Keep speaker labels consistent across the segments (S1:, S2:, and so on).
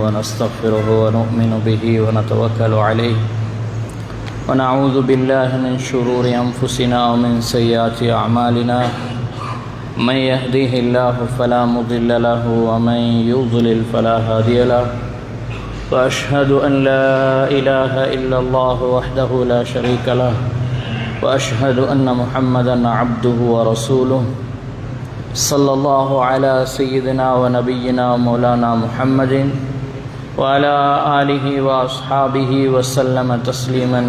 S1: ونستغفره ونؤمن به ونتوكل عليه ونعوذ بالله من شرور أنفسنا ومن سيئات أعمالنا من يهديه الله فلا مضل له ومن يضلل فلا هادي له وأشهد أن لا إله إلا الله وحده لا شريك له وأشهد أن محمدا عبده ورسوله صلى الله على سيدنا ونبينا مولانا محمد وعلى آله وأصحابه وسلم تسليما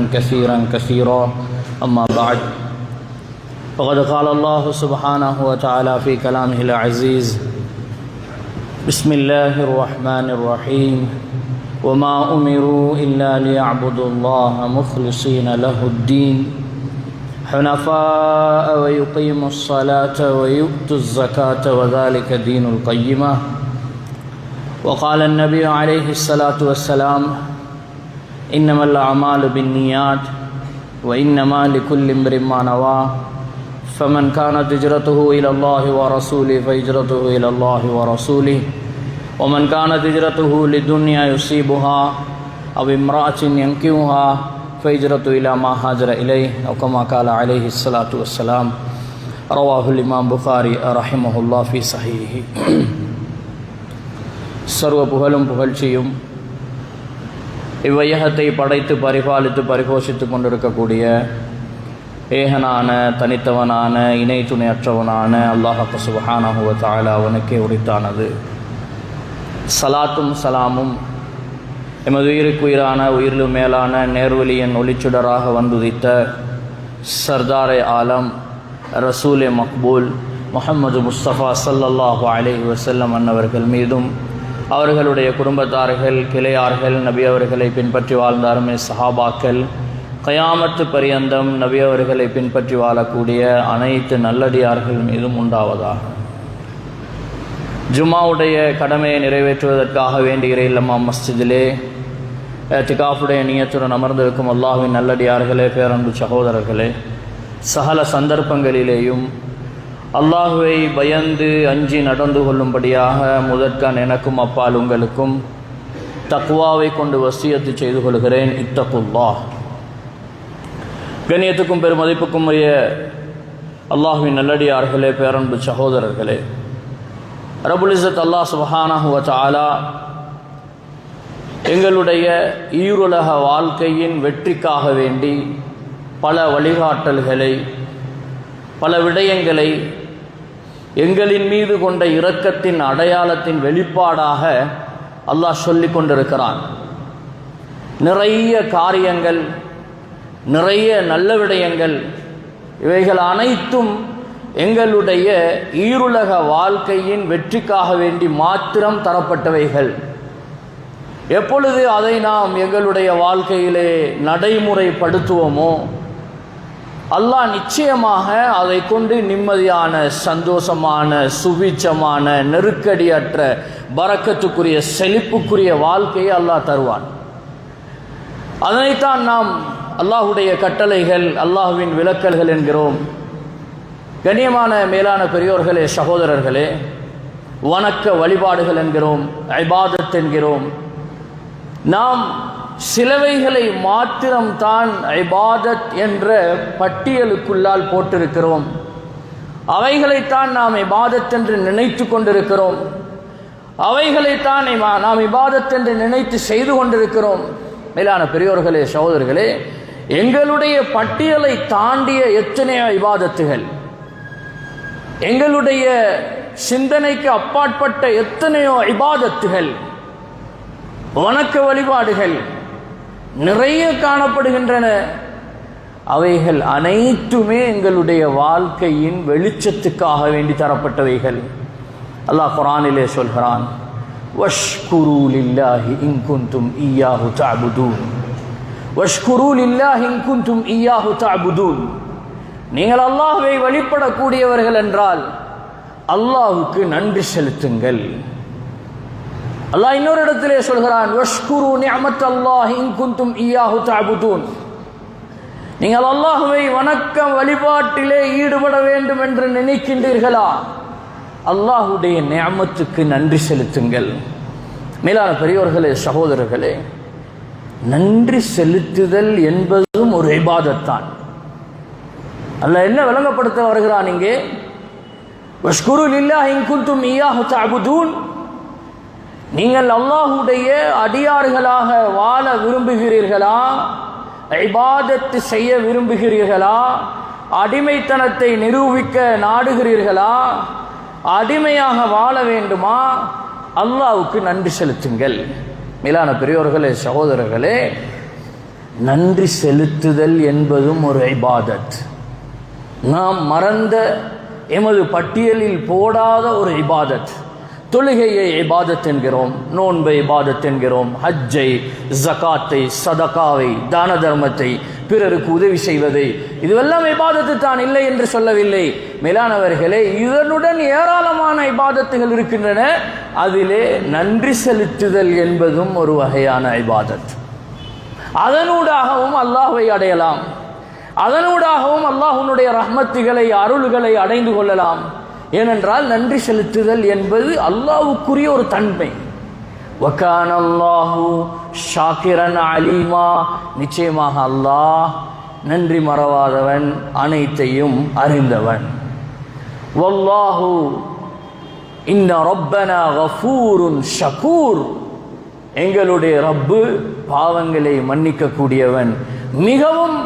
S1: كثيرا أما بعد فقد قال الله سبحانه وتعالى في كلامه العزيز بسم الله الرحمن الرحيم وما أمروا إلا ليعبدوا الله مخلصين له الدين حنفاء ويقيموا الصلاة ويؤتوا الزكاة وذلك دين القيمة وقال النبي عليه الصلاة والسلام إنما الأعمال بالنيات وإنما لكل امرئ ما نوى فمن كانت هجرته إلى الله ورسوله فهجرته إلى الله ورسوله ومن كانت هجرته لدنيا يصيبها أو امرأة ينكحها فهجرته إلى ما هاجر إليه أو كما قال عليه الصلاة والسلام رواه الإمام بخاري رحمه الله في صحيحه. சர்வ புகழும் புகழ்ச்சியும் இவ்வையகத்தை படைத்து பரிபாலித்து பரிபோஷித்து கொண்டிருக்கக்கூடிய ஏகனான தனித்தவனான இணை துணையற்றவனான அல்லாஹ் சுப்ஹானஹு வ தஆலா அவனுக்கே உரித்தானது. சலாத்தும் சலாமும் எமது உயிருக்குயிரான உயிரிலும் மேலான நேர்வழியின் ஒளிச்சுடராக வந்துதித்த சர்தாரே ஆலம் ரசூலே மக்பூல் முஹம்மது முஸ்தபா ஸல்லல்லாஹு அலைஹி வஸல்லம் அன்னவர்கள் மீதும் அவர்களுடைய குடும்பத்தார்கள் கிளையார்கள் நபி அவர்களை பின்பற்றி வாழ்ந்த அருமை சஹாபாக்கள் கயாமத்து பரியந்தம் நபி அவர்களை பின்பற்றி வாழக்கூடிய அனைத்து நல்லடியார்கள் மீதும் உண்டாவதாக. ஜும்மாவுடைய கடமையை நிறைவேற்றுவதற்காக வேண்டிய இல்லம்மா மஸ்ஜிதிலே திகாஃபுடைய நியத்துடன் அமர்ந்திருக்கும் அல்லாஹ்வின் நல்லடியார்களே, பேரன்பு சகோதரர்களே, சகல சந்தர்ப்பங்களிலேயும் அல்லாஹுவை பயந்து அஞ்சி நடந்து கொள்ளும்படியாக முதற்கான் எனக்கும் அப்பால் உங்களுக்கும் தக்வாவை கொண்டு வசியத்து செய்து கொள்கிறேன். இத்தகுல்லாஹ். கண்ணியத்துக்கும் பெருமதிப்புக்கும் உரிய அல்லாஹுவின் நல்லடியார்களே, பேரன்பு சகோதரர்களே, ரப்புல் இஸ்ஸத் அல்லாஹ் சுப்ஹானஹு வ தஆலா எங்களுடைய ஈருலக வாழ்க்கையின் வெற்றிக்காக வேண்டி பல வழிகாட்டல்களை பல விடயங்களை எங்களின் மீது கொண்ட இரக்கத்தின் அடையாளத்தின் வெளிப்பாடாக அல்லாஹ் சொல்லி கொண்டிருக்கிறான். நிறைய காரியங்கள், நிறைய நல்ல விடயங்கள், இவைகள் அனைத்தும் எங்களுடைய ஈருலக வாழ்க்கையின் வெற்றிக்காக வேண்டி மாத்திரம் தரப்பட்டவைகள். எப்பொழுது அதை நாம் எங்களுடைய வாழ்க்கையிலே நடைமுறைப்படுத்துவோமோ அல்லாஹ் நிச்சயமாக அதை கொண்டு நிம்மதியான, சந்தோஷமான, சுபிச்சமான, நெருக்கடியற்ற, பரக்கத்துக்குரிய, செழிப்புக்குரிய வாழ்க்கையை அல்லாஹ் தருவான். அதனைத்தான் நாம் அல்லாஹுடைய கட்டளைகள், அல்லாஹுவின் விலக்கல்கள் என்கிறோம். கண்ணியமான மேலான பெரியோர்களே, சகோதரர்களே, வணக்க வழிபாடுகள் என்கிறோம், இபாதத் என்கிறோம். நாம் சிலவைகளை மாத்திரம்தான் இபாதத் என்ற பட்டியலுக்குள்ளால் போட்டிருக்கிறோம். அவைகளைத்தான் நாம் இபாதத் என்று நினைத்து கொண்டிருக்கிறோம். அவைகளைத்தான் நாம் இபாதத் என்று நினைத்து செய்து கொண்டிருக்கிறோம். மேலான பெரியோர்களே, சகோதரர்களே, எங்களுடைய பட்டியலை தாண்டிய எத்தனையோ இபாதத்துகள், எங்களுடைய சிந்தனைக்கு அப்பாற்பட்ட எத்தனையோ இபாதத்துகள், வணக்க வழிபாடுகள் நிறைய காணப்படுகின்றன. அவைகள் அனைத்துமே எங்களுடைய வாழ்க்கையின் வெளிச்சத்துக்காக வேண்டி தரப்பட்டவைகள். அல்லாஹ் குர்ஆனிலே சொல்கிறான், வஷ்குரு லில்லாஹி இன் குன்தும் இய்யாஹு தஅபுதூன். வஷ்குரு லில்லாஹி இன் குன்தும் இய்யாஹு தஅபுதூன். நீங்கள் அல்லாஹ்வை வழிபடக்கூடியவர்கள் என்றால் அல்லாஹ்வுக்கு நன்றி செலுத்துங்கள். அல்லாஹ் இன்னொரு இடத்திலே சொல்கிறான், வஷ்குரு நிஅமத்தல்லாஹி இன் குன்தும் இய்யாஹு தஅபுதூன். நீங்கள் அல்லாஹ்வை வணக்க வழிபாட்டிலே ஈடுபட வேண்டும் என்று நினைக்கின்றீர்களா, அல்லாஹ்வுடைய நிஅமத்துக்கு நன்றி செலுத்துங்கள். மேலான பெரியோர்களே, சகோதரர்களே, நன்றி செலுத்துதல் என்பதும் ஒரு இபாதத்தான். அல்லாஹ் என்ன விளங்கப்படுத்த வருகிறான் இங்கே? வஷ்குரு லில்லாஹி இன் குன்தும் இய்யாஹு தஅபுதூன். நீங்கள் அல்லாஹ்வுடைய அடியார்களாக வாழ விரும்புகிறீர்களா? இபாதத் செய்ய விரும்புகிறீர்களா? அடிமைத்தனத்தை நிரூபிக்க நாடுகிறீர்களா? அடிமையாக வாழ வேண்டுமா? அல்லாஹ்வுக்கு நன்றி செலுத்துங்கள். மேலான பெரியோர்களே, சகோதரர்களே, நன்றி செலுத்துதல் என்பதும் ஒரு இபாதத். நாம் மறந்த, எமது பட்டியலில் போடாத ஒரு இபாதத். தொழுகையை இபாதத் என்கிறோம், நோன்பை இபாதத் என்கிறோம், ஹஜ்ஜை, ஜகாத்தை, சதகாவை, தான தர்மத்தை, பிறருக்கு உதவி செய்வதை, இதுவெல்லாம் இபாதத்து தான், இல்லை என்று சொல்லவில்லை. மேலானவர்களே, இதனுடன் ஏராளமான இபாதத்துகள் இருக்கின்றன. அதிலே நன்றி செலுத்துதல் என்பதும் ஒரு வகையான இபாதத். அதனூடாகவும் அல்லாஹ்வை அடையலாம், அதனூடாகவும் அல்லாஹ்வுடைய ரஹ்மத்துகளை, அருள்களை அடைந்து கொள்ளலாம். ஏனென்றால் நன்றி செலுத்துதல் என்பது அல்லாஹ்வுக்குரிய ஒரு தன்மை. வகான அல்லாஹு ஷாக்கிரன் அலீமா. நிச்சயமாக அல்லாஹ் நன்றி மறவாதவன், அனைத்தையும் அறிந்தவன். வல்லாஹு இன்ன ரப்பனா கஃபூருன் ஷகூர். எங்களுடைய ரப்பு பாவங்களை மன்னிக்க கூடியவன், மிகவும்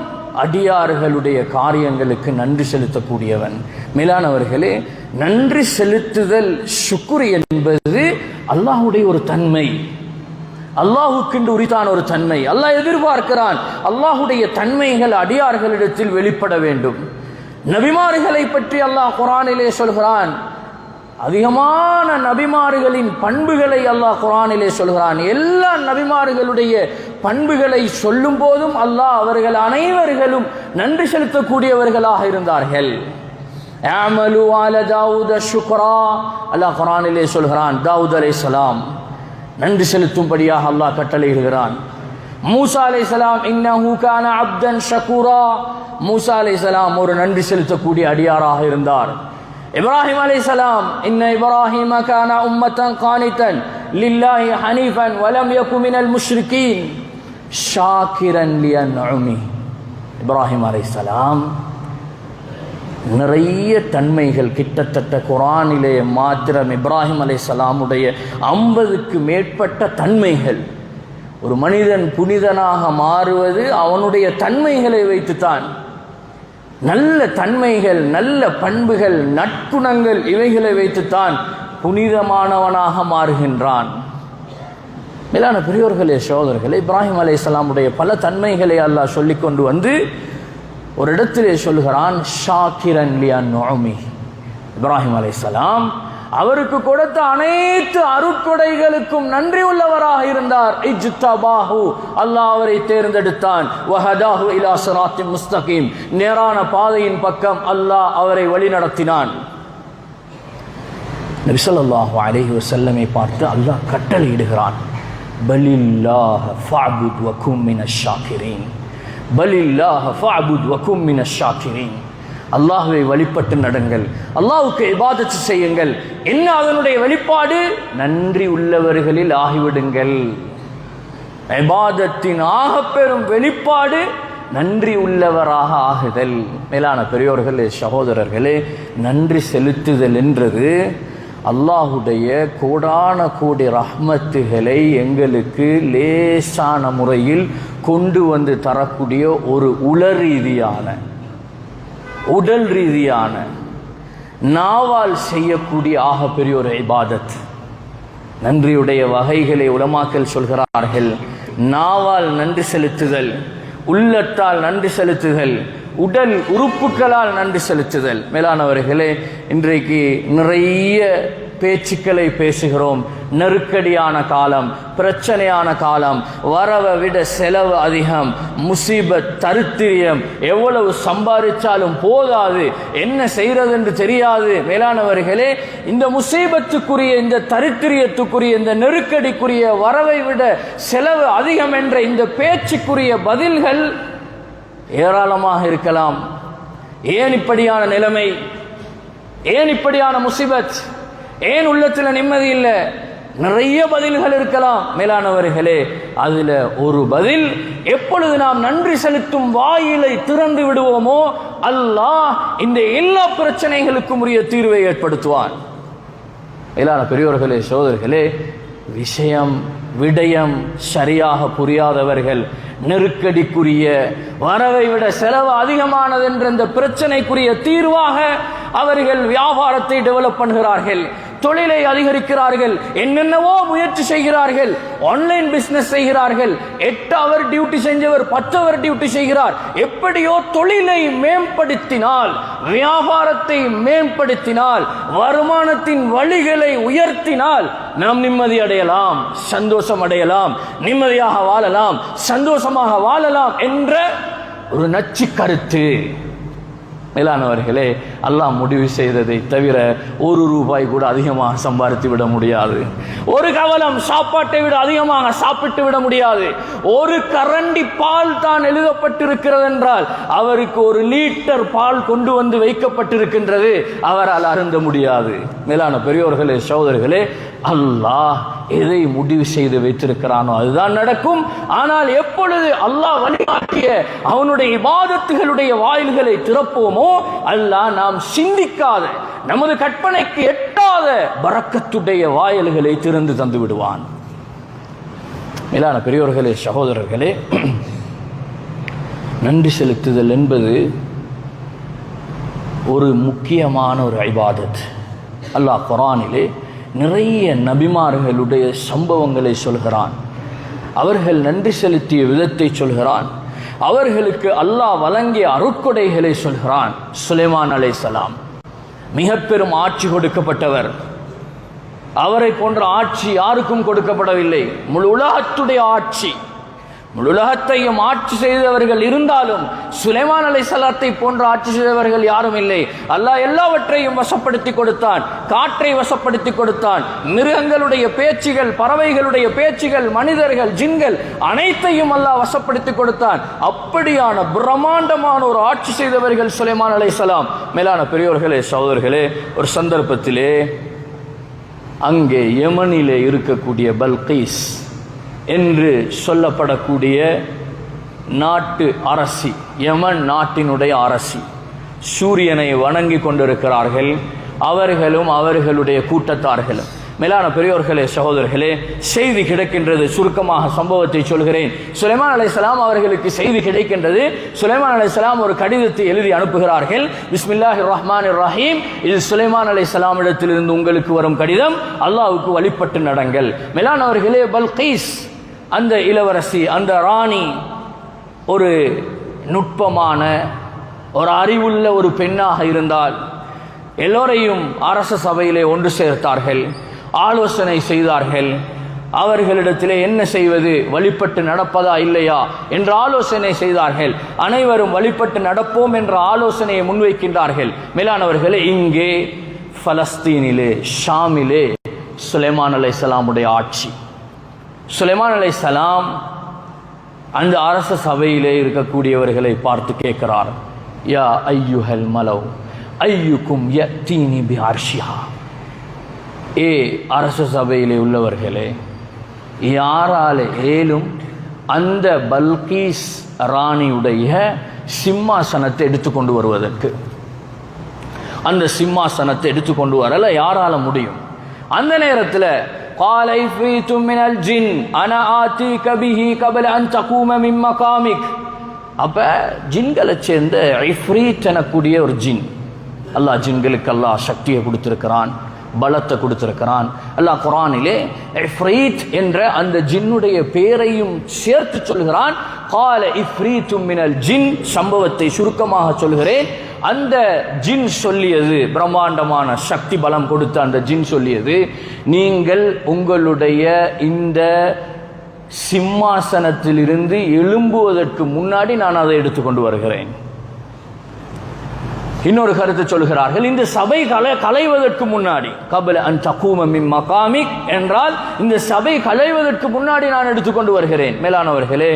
S1: அடியார்களுடைய காரியங்களுக்கு நன்றி செலுத்தக்கூடியவன். மேலானவர்களே, நன்றி செலுத்துதல், ஷுக்ர் என்பது அல்லாஹ்வுடைய ஒரு தன்மை, அல்லாஹ்வுக்கென்று உரித்தான ஒரு தன்மை. அல்லாஹ் எதிர்பார்க்கிறான் அல்லாஹ்வுடைய தன்மைகள் அடியார்களிடத்தில் வெளிப்பட வேண்டும். நபிமார்களை பற்றி அல்லாஹ் குர்ஆனிலே சொல்கிறான். அதிகமான நபிமார்களின் பண்புகளை அல்லாஹ் குர்ஆனிலே சொல்கிறான். எல்லா நபிமார்களுடைய பண்புகளை சொல்லும் போதும் அல்லாஹ் அவர்கள் அனைவர்களும் நன்றி செலுத்தக்கூடியவர்களாக இருந்தார்கள். அமலு அல தாவூத ஷுக்ரா. அல்லாஹ் குர்ஆனிலே சொல்கிறான், தாவூத் அலைஹிஸ்ஸலாம் நன்றி செலுத்தும்படியாக அல்லாஹ் கட்டளையிடுகிறான். மூசா அலைஹிஸ்ஸலாம் இன்னஹு கான அப்தன் ஷகூரா. மூசா அலைஹிஸ்ஸலாம் ஒரு நன்றி செலுத்தக்கூடிய அடியாராக இருந்தார். இப்ராஹிம் அலைஹிஸ்ஸலாம் இன்ன இப்ராஹிம கான உம்மத்தன் கானிதன் லில்லாஹி ஹனீஃபன் வலம் யகு மினல் முஷ்ரிகீன் ஷாக்கிரன் லிஅன்உமி. இப்ராஹிம் அலைஹிஸ்ஸலாம் நிறைய தன்மைகள், கிட்டத்தட்ட குர்ஆனிலே மாத்திரம் இப்ராஹிம் அலைஹிஸ்ஸலாமுடைய 50க்கு மேற்பட்ட தன்மைகள். ஒரு மனிதன் புனிதனாக மாறுவது அவனுடைய தன்மைகளை வைத்துத்தான். நல்ல தன்மைகள், நல்ல பண்புகள், நற்குணங்கள், இவைகளை வைத்துத்தான் புனிதமானவனாக மாறுகின்றான். மேலான பெரியோர்களே, சகோதரர்களே, இப்ராஹிம் அலைஹிஸ்ஸலாமுடைய பல தன்மைகளை அல்லாஹ் சொல்லிக் கொண்டு வந்து ஒரு இடத்திலே சொல்கிறான், ஷாக்கிரன் லிஅன்உமி. இப்ராஹிம் அலைஹிஸ்ஸலாம் அவருக்கு கொடுத்த அனைத்து அருட்கொடைகளுக்கும் நன்றி உள்ளவராக இருந்தார். இஜ்தபாஹு, அல்லாஹ் அவரை தேர்ந்தெடுத்தான். வஹதாஹு இலா ஸிராத்தின் முஸ்தகீம், நேரான பாதையின் பக்கம் அல்லாஹ் அவரை வழிநடத்தினான். நபி ஸல்லல்லாஹு அலைஹி வஸல்லமை பார்த்து அல்லாஹ் கட்டளையிடுகிறான், பலில்லாஹ ஃபஅபுத் வகும் மினஷ் ஷாக்கிரீன். பலில்லாஹ ஃபஅபுத் வகும் மினஷ் ஷாக்கிரீன். அல்லாஹ்வை வழிபட்டு நடங்கள், அல்லாஹ்வுக்கு இபாதத் செய்யுங்கள். என்ன அதனுடைய வெளிப்பாடு? நன்றி உள்ளவர்களில் ஆகிவிடுங்கள். இபாதத்தின் ஆகப்பெரும் வெளிப்பாடு நன்றி உள்ளவராக ஆகுதல். மேலான பெரியோர்களே, சகோதரர்களே, நன்றி செலுத்துதல் என்றது அல்லாஹுடைய கோடான கோடி ரஹ்மத்துகளை எங்களுக்கு லேசான முறையில் கொண்டு வந்து தரக்கூடிய ஒரு உடல் ரீதியான நாவால் செய்யக்கூடிய ஆக பெரிய ஒரு இபாதத். நன்றியுடைய வகைகளை உலமாக்கள் சொல்கிறார்கள். நாவால் நன்றி செலுத்துதல், உள்ளத்தால் நன்றி செலுத்துதல், உடல் உறுப்புகளால் நன்றி செலுத்துதல். மேலானவர்களே, இன்றைக்கு நிறைய பேச்சுக்களை பேசுகிறோம். நெருக்கடியான காலம், பிரச்சனையான காலம், வரவை விட செலவு அதிகம், முசீபத், தரித்திரியம், எவ்வளவு சம்பாதிச்சாலும் போதாது, என்ன செய்கிறது என்று தெரியாது. மேலானவர்களே, இந்த முசீபத்துக்குரிய, இந்த தரித்திரியத்துக்குரிய, இந்த நெருக்கடிக்குரிய, வரவை விட செலவு அதிகம் என்ற இந்த பேச்சுக்குரிய பதில்கள் ஏராளமாக இருக்கலாம். ஏன் இப்படியான நிலைமை? ஏன் இப்படியான முசீபத்? ஏன் உள்ளத்தில் நிம்மதி இல்லை? நிறைய பதில்கள் இருக்கலாம் மேலானவர்களே. அதுல ஒரு பதில், எப்பொழுது நாம் நன்றி செலுத்தும் வாயிலை திறந்து விடுவோமோ அல்லாஹ் இந்த எல்லா பிரச்சனைகளுக்கும் உரிய தீர்வை ஏற்படுத்துவான். மேலான பெரியோர்களே, சகோதரர்களே, விடயம் சரியாக புரியாதவர்கள் நெருக்கடிக்குரிய, வரவை விட செலவு அதிகமானது என்ற இந்த பிரச்சனைக்குரிய தீர்வாக அவர்கள் வியாபாரத்தை டெவலப் பண்ணுகிறார்கள், தொழிலை அதிகரிக்கிறார்கள், என்னென்னவோ முயற்சி செய்கிறார்கள், ஆன்லைன் பிசினஸ் செய்கிறார்கள். 8 ஹவர் டியூட்டி செஞ்சவர் 10 ஹவர் டியூட்டி செய்கிறார். எப்படியோ தொழிலை மேம்படுத்தினால், வியாபாரத்தை மேம்படுத்தினால், வருமானத்தின் வழிகளை உயர்த்தினால் நாம் நிம்மதி அடையலாம், சந்தோஷம் அடையலாம், நிம்மதியாக வாழலாம், சந்தோஷமாக வாழலாம் என்ற ஒரு நச்சு கருத்து. மேலானவர்களே, அல்லாஹ் முடிவு செய்ததை தவிர ₹1 கூட அதிகமாக சம்பாதித்து விட முடியாது. ஒரு கவலம் சாப்பாட்டை விட அதிகமாக சாப்பிட்டு விட முடியாது. ஒரு கரண்டி பால் தான் எழுதப்பட்டிருக்கிறது என்றால் அவருக்கு 1 லிட்டர் பால் கொண்டு வந்து வைக்கப்பட்டிருக்கின்றது, அவரால் அருந்த முடியாது. மேலான பெரியோர்களே, சகோதரர்களே, அல்லாஹ் எதை முடிவு செய்து வைத்திருக்கிறானோ அதுதான் நடக்கும். ஆனால் எப்பொழுது அல்லாஹ் வழிகாட்டிய அவனுடைய இபாதத்துகளுடைய வாயில்களை திறப்போமோ அல்லாஹ் நாம் சிந்திக்காத, நமது கற்பனைக்கு எட்டாத பரக்கத்துடைய வாயில்களை திறந்து தந்து விடுவான். மேலான பெரியோர்களே, சகோதரர்களே, நன்றி செலுத்துதல் என்பது ஒரு முக்கியமான ஒரு இபாதத். அல்லாஹ் குர்ஆனிலே நிறைய நபிமார்களுடைய சம்பவங்களை சொல்கிறான். அவர்கள் நன்றி செலுத்திய விதத்தை சொல்கிறான். அவர்களுக்கு அல்லாஹ் வழங்கிய அருட்கொடைகளை சொல்கிறான். சுலைமான் அலைஹிஸ்ஸலாம் மிக பெரும் ஆட்சி கொடுக்கப்பட்டவர். அவரை போன்ற ஆட்சி யாருக்கும் கொடுக்கப்படவில்லை. முழு உலகத்துடைய ஆட்சி, முழு உலகத்தையும் ஆட்சி செய்தவர்கள் இருந்தாலும் சுலைமான் அலைஹிஸ்ஸலாத்தை போன்ற ஆட்சி செய்தவர்கள் யாரும் இல்லை. அல்லாஹ் எல்லாவற்றையும் வசப்படுத்தி கொடுத்தான். காற்றை வசப்படுத்தி கொடுத்தான். மிருகங்களுடைய பேச்சுகள், பறவைகளுடைய பேச்சுகள், மனிதர்கள், ஜின்கள் அனைத்தையும் அல்லாஹ் வசப்படுத்தி கொடுத்தான். அப்படியான பிரம்மாண்டமான ஒரு ஆட்சி செய்தவர்கள் சுலைமான் அலைஹிஸ்ஸலாம். மேலான பெரியோர்களே, சகோதரர்களே, ஒரு சந்தர்ப்பத்திலே அங்கே யமனிலே இருக்கக்கூடிய பல்கீஸ் என்று சொல்லப்படக்கூடிய நாட்டு அரசி, யமன் நாட்டினுடைய அரசி, சூரியனை வணங்கி கொண்டிருக்கிறார்கள். அவர்களும் அவர்களுடைய கூட்டத்தார்களும். மேலான பெரியோர்களே, சகோதரர்களே, செய்தி கிடைக்கின்றது. சுருக்கமாக சம்பவத்தை சொல்கிறேன். சுலைமான் அலைஹிஸ்ஸலாம் அவர்களுக்கு செய்தி கிடைக்கின்றது. சுலைமான் அலைஹிஸ்ஸலாம் ஒரு கடிதத்தை எழுதி அனுப்புகிறார்கள். பிஸ்மில்லாஹிர் ரஹ்மானிர் ரஹீம், இது சுலைமான் அலைஹிஸ்ஸலாம் இடத்திலிருந்து உங்களுக்கு வரும் கடிதம், அல்லாஹ்வுக்கு வழிபட்டு நடங்கள். மேலானவர்களே, பல்கீஸ் அந்த இளவரசி, அந்த ராணி ஒரு நுட்பமான, ஒரு அறிவுள்ள ஒரு பெண்ணாக இருந்தால் எல்லோரையும் அரச சபையிலே ஒன்று சேர்த்தார்கள், ஆலோசனை செய்தார்கள். அவர்களிடத்திலே என்ன செய்வது, வழிபட்டு நடப்பதா இல்லையா என்ற ஆலோசனை செய்தார்கள். அனைவரும் வழிபட்டு நடப்போம் என்ற ஆலோசனையை முன்வைக்கின்றார்கள். மேலானவர்களே, இங்கே பலஸ்தீனிலே, ஷாமிலே சுலைமான் அலைஹிஸ்ஸலாமுடைய ஆட்சி. சுலைமான் அலைஹிஸ்ஸலாம் அந்த அரச சபையிலே இருக்கக்கூடியவர்களை பார்த்து கேட்கிறார், யா ஐயுஹல் மலவ் ஐயுக்கும் யத்தீனி பிஅர்ஷிஹா. ஏ அரச சபையிலே உள்ளவர்களே, யாராலே ஏலும் அந்த பல்கீஸ் ராணியுடைய சிம்மாசனத்தை எடுத்துக்கொண்டு வருவதற்கு, அந்த சிம்மாசனத்தை எடுத்துக்கொண்டு வரல யாரால முடியும்? அந்த நேரத்தில் قال عفريت من الجن انا آتيك به قبل ان تقوم من مقامك. அப்ப ஜின்களை சேர்ந்த இஃப்ரீத் எனக்கூடிய ஒரு ஜின், அல்லாஹ் ஜின்களுக்கு அல்லாஹ் சக்தியை கொடுத்திருக்கிறான், பலத்தை கொடுத்திருக்கிறான். அல்லாஹ் குர்ஆனிலே இஃப்ரீத் என்ற அந்த ஜின்னுடைய பெயரையும் சேர்த்து சொல்கிறான். قال عفريت من الجن, சம்பவத்தை சுருக்கமாக சொல்கிறேன். அந்த ஜின் சொல்லியது, பிரம்மாண்டமான சக்தி பலம் கொடுத்த அந்த ஜின் சொல்லியது, நீங்கள் உங்களுடைய இந்த சிம்மாசனத்திலிருந்து எழும்புவதற்கு முன்னாடி நான் அதை எடுத்துக்கொண்டு வருகிறேன். இன்னொரு கருத்து சொல்கிறார்கள், இந்த சபை கலைவதற்கு முன்னாடி, கபல அன் தகூம மின் மகாமிக் என்றால் இந்த சபை கலைவதற்கு முன்னாடி நான் எடுத்துக்கொண்டு வருகிறேன். மேலானவர்களே,